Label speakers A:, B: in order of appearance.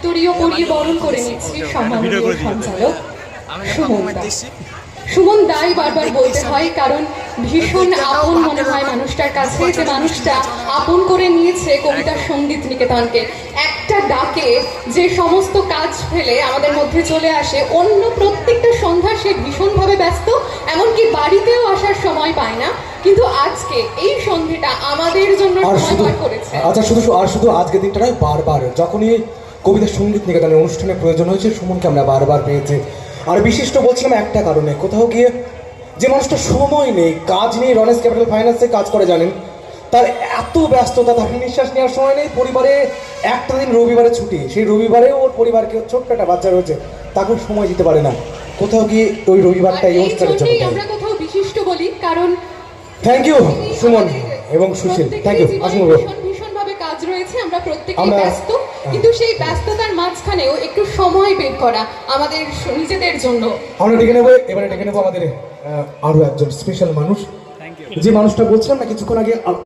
A: উত্তরীয় পরিয়ে বরণ করে নিচ্ছি সম্মানীয় সঞ্চালক সুমন দা। সুমন দাই বারবার বলতে হয়, কারণ ভীষণ আপন মনে হয় মানুষটার কাছে, যে মানুষটা আপন করে নিয়েছে কবিতা সঙ্গীত নিকেতনকে। একটা ডাকে যে সমস্ত কাজ ফেলে আমাদের মধ্যে চলে আসে, অন্য প্রত্যেকটা সন্ধ্যা সে ভীষণভাবে ব্যস্ত, এমনকি বাড়িতেও আসার সময় পায় না, কিন্তু আজকে এই সন্ধ্যেটা আমাদের জন্য সময় বার করেছে।
B: আচ্ছা, শুধু আজকে দিনটা নয়, বারবার যখনই কবিতা সঙ্গীত নিকেতনের অনুষ্ঠানে প্রয়োজন হয়েছে সুমনকে আমরা বারবার পেয়েছি। আর বিশিষ্ট বলছিলাম একটা কারণে, কোথাও গিয়ে যে মানুষটা সময় নেই, কাজ নেই, রনেস ক্যাপিটাল ফাইন্যান্সে কাজ করে জানেন, তার এত ব্যস্ততা, তার নিঃশ্বাস নেওয়ার সময় নেই। পরিবারে একটা দিন রবিবারে ছুটি, সেই রবিবারে ওর পরিবারকে, ছোট্ট একটা বাচ্চা রয়েছে, তাকে সময় দিতে পারে না। কোথাও গিয়ে ওই রবিবারটা এই অনুষ্ঠানের জন্য
A: আমরা কোথাও বিশিষ্ট বলি, কারণ
B: থ্যাংক ইউ সুমন এবং সুশীল, থ্যাংক ইউ। আসুন
A: ভীষণভাবে কাজ রয়েছে, আমরা প্রত্যেকেই ব্যস্ত, কিন্তু সেই ব্যস্ততার মাঝখানেও একটু সময় বের করা আমাদের নিজেদের জন্য।
B: আমরা এবারে ডেকে নেবো আমাদের আরো একজন স্পেশাল মানুষ, যে মানুষটা বলছিলাম না কিছুক্ষণ আগে।